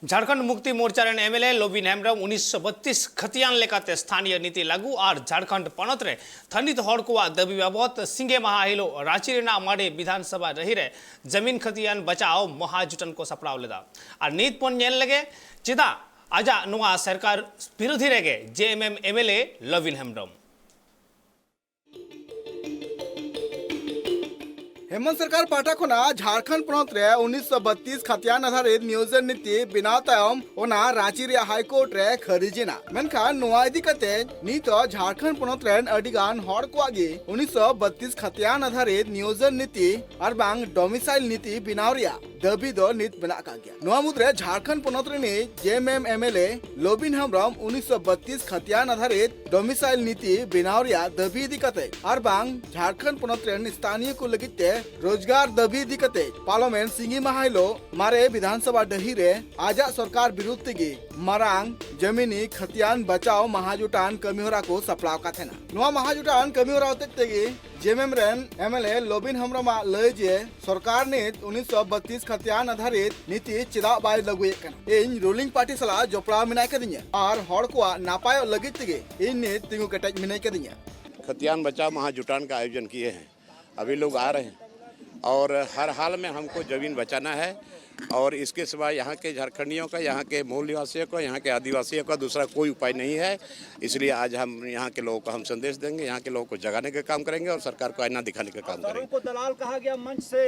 Jharkhand Mukti Morcha MLA Lobin Hembrom 1932 खतियान लेखाते स्थानीय नीति लागू और झारखंड पनतरे थनित हड़कुआ दबी बाबत सिंगे महाहिलो रांचीना मारे विधानसभा रही रे जमीन खतियान बचाओ महाजुटन को सपड़ाव लेदा और नीत पन नेल लगे चिदा आजा नुआ सरकार विरोधी रेगे जेएमएम एमएलए लोबिन हेम्ब्रम हेमंत सरकार पाटा खोना झारखंड पनत रे 1932 खतियान आधारित नियोजन नीति बिना तायम ओना रांची रे हाईकोर्ट रे खारिजिना मेनखान नोआ इदी कते नीत झारखंड पनत रे अडिगान हड़ कोआगे 1932 खतियान आधारित नियोजन नीति और बांग डोमिसाइल नीति बिनाव रिया दाबी दो नीत बना का गया नोआ मुद्रे झारखंड पनत रे जेएमएम एमएलए लोबिन हेम्ब्रम 1932 खतियान आधारित डोमिसाइल नीति बिनाव रिया दाबी इदी कते और बांग झारखंड पनत रे स्थानीय को लगिते रोजगार दाबी दिकते पार्लियामेंट सिंगी महाइलो मारे विधानसभा डही रे आजा सरकार विरुद्ध तेगे मारांग जमीनी खतियान बचाओ महाजुटान कमीहोरा को सपड़ाव का थेना नोआ महाजुटान कमीहोरा तेगे जेएमएम रेन एमएलए लोबिन हेम्ब्रम लय जे सरकार ने 1932 खतियान आधारित नीति चिदा बाय लगुए कना इन रूलिंग पार्टी सला जोपड़ा मिनाय कदिnya और हड़ को नापाय लगित तेगे इन ने तिंगु कटज मिनाय कदिnya खतियान बचाओ महाजुटान का आयोजन किए हैं। अभी लोग आ रहे हैं और हर हाल में हमको ज़मीन बचाना है और इसके सिवा यहाँ के झारखंडियों का, यहाँ के मूल निवासियों का, यहाँ के आदिवासियों का दूसरा कोई उपाय नहीं है। इसलिए आज हम यहाँ के लोगों को हम संदेश देंगे, यहाँ के लोगों को जगाने का काम करेंगे और सरकार को आईना दिखाने का काम करेंगे। को दलाल कहा गया मंच से,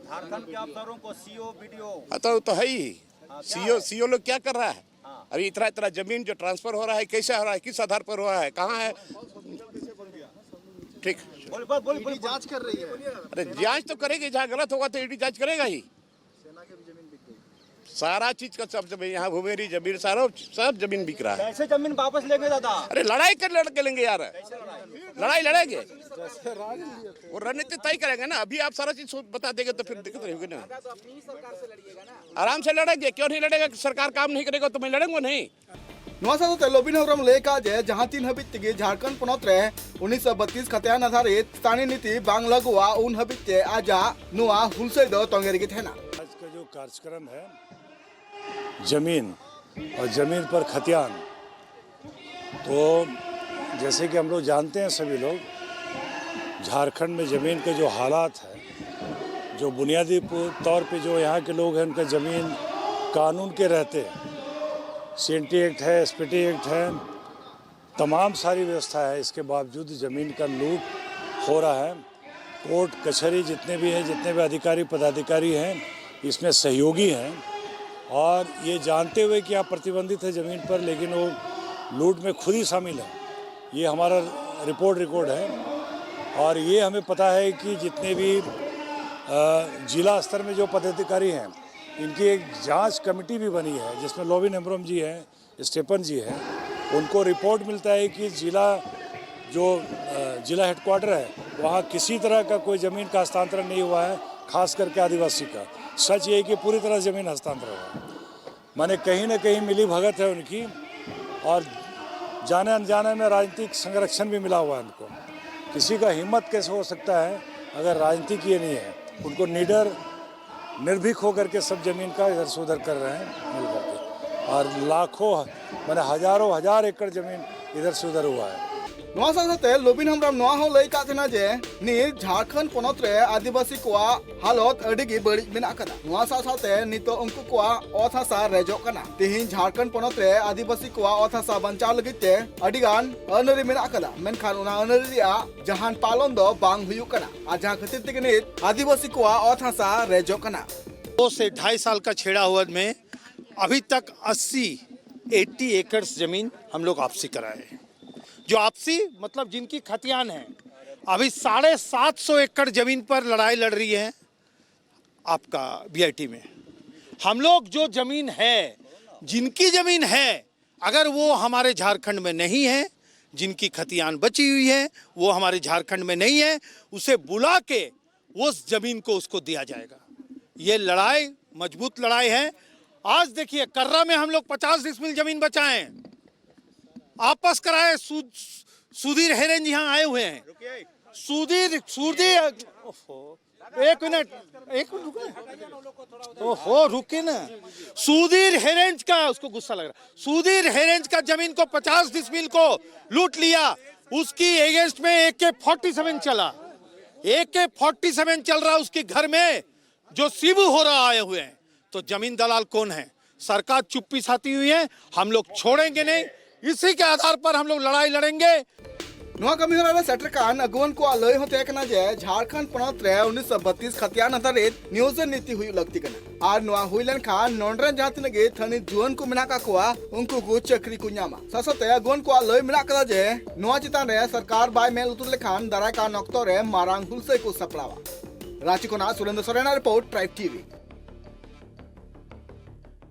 झारखंड के अफसरों को सीओ वीडियो तो है ही सीओ लोग क्या कर रहा है? अभी इतना जमीन जो ट्रांसफर हो रहा है कैसे हो रहा है, किस आधार पर हो रहा है, कहाँ है? ठीक बोल जांच कर रही है। अरे जांच तो करेगी, जहाँ गलत होगा तो ईडी जांच करेगा ही। सारा चीज का सब यहाँ भूमेरी जमीन सारा सब जमीन बिक रहा है। कैसे जमीन वापस लेंगे दादा? अरे लड़ाई कर लड़के लेंगे यार, लड़ाई लड़ेंगे वो रणनीति तय करेंगे ना। अभी आप सारा चीज बता देंगे तो फिर दिक्कत रहेगी ना। आराम से लड़ेंगे, क्यों नहीं लड़ेगा? सरकार काम नहीं करेगा तो मैं लड़ेंगे नहीं। नोआ लोबिन हेम्ब्रम लेका जे जहां तीन हबित तेगे झारखंड पनत रे 1932 खतियान आधारित स्थानीय नीति बांग लगुआ उन हबित ते आजा नोआ हुलसे दो तंगेरगी थेना। आज का जो कार्यक्रम है जमीन और जमीन पर खतियान, तो जैसे कि हम लोग जानते हैं सभी लोग, झारखंड में ज़मीन के जो हालात है, जो बुनियादी तौर पे जो यहाँ के लोग हैं उनका ज़मीन कानून के रहते हैं, सीएनटी एक्ट है, एसपीटी एक्ट है, तमाम सारी व्यवस्था है, इसके बावजूद ज़मीन का लूट हो रहा है। कोर्ट कचहरी जितने भी हैं, जितने भी अधिकारी पदाधिकारी हैं, इसमें सहयोगी हैं और ये जानते हुए कि आप प्रतिबंधित है ज़मीन पर, लेकिन वो लूट में खुद ही शामिल है। ये हमारा रिकॉर्ड है और ये हमें पता है कि जितने भी जिला स्तर में जो पदाधिकारी हैं, इनकी एक जांच कमेटी भी बनी है जिसमें लोबिन हेम्ब्रम जी हैं, स्टेफन जी हैं। उनको रिपोर्ट मिलता है कि जिला हेडक्वार्टर है वहाँ किसी तरह का कोई ज़मीन का हस्तांतरण नहीं हुआ है, खास करके आदिवासी का। सच ये है कि पूरी तरह ज़मीन हस्तांतरण हुआ है, माने कहीं ना कहीं मिली भगत है उनकी और जाने अनजाने में राजनीतिक संरक्षण भी मिला हुआ है उनको। किसी का हिम्मत कैसे हो सकता है अगर राजनीतिक ये नहीं है? उनको निर्भीक होकर के सब जमीन का इधर से उधर कर रहे हैं मिल करके, और लाखों माने हजारों हजार एकड़ जमीन इधर से उधर हुआ है। नोआ साथे लोबिन हेम्ब्रम नोआ हो लय का थेना जे नि झारखंड पनत रे आदिवासी कोआ हालत अडिगी बड़ी मेना कदा। नोआ साथे नितो उनको कोआ अथासा रेजो कना। तिहिन झारखंड पनत रे आदिवासी कोआ अथासा बंचाव लगिते अडिगान अनरी मेना कदा, मेनखान उना अनरी रिया जहान पालन दो बांग हुयु कना आ जहां खातिर तेगे नि आदिवासी कोआ अथासा रेजो कना। 2 से 2.5 साल का छेड़ा हुआ में अभी तक 80 एकड़ जमीन हम लोग आपसी कराए हैं। जो आपसी मतलब जिनकी खतियान है, अभी 750 एकड़ जमीन पर लड़ाई लड़ रही है आपका बीआईटी में। हम लोग जो जमीन है, जिनकी जमीन है, अगर वो हमारे झारखंड में नहीं है, जिनकी खतियान बची हुई है वो हमारे झारखंड में नहीं है, उसे बुला के उस जमीन को उसको दिया जाएगा। ये लड़ाई मजबूत लड़ाई है। आज देखिए कर्रा में हम लोग 50 डिसमिल जमीन बचाएं, आपस कराए। सुधीर हेरेन यहाँ आए हुए हैं। सुधीर एक मिनट रुके। ओहो रुके ना। सुधीर हेरेंज का, उसको गुस्सा लग रहा, सुधीर हेरेंज का जमीन को 50 डिसमिल को लूट लिया, उसकी अगेंस्ट में AK-47 चला, AK-47 चल रहा उसके घर में, जो शिबू हो रहा आए हुए हैं। तो जमीन दलाल कौन है? सरकार चुप्पी साधी हुई है, हम लोग छोड़ेंगे नहीं, इसी के आधार पर हम लोग लड़ाई लड़ेंगे। नोआ कमी होरा सेटर कान अगुवन को लय होते कना जे झारखंड पनत रे 1932 खतियान आधारित नियोजन नीति हुई लगती कना आर नोआ हुइलन खान नोंडरन जातिन गे थनी जुवन को मिना का कोआ उनको को चक्री को न्यामा ससते अगुवन को लय मिना कदा जे नोआ चितान रे सरकार बाय मेल उतुर लेखान दाराय का नक्तो रे मारांग हुलसे को सपड़ावा रांची को ना Surendra Soren report tribe TV.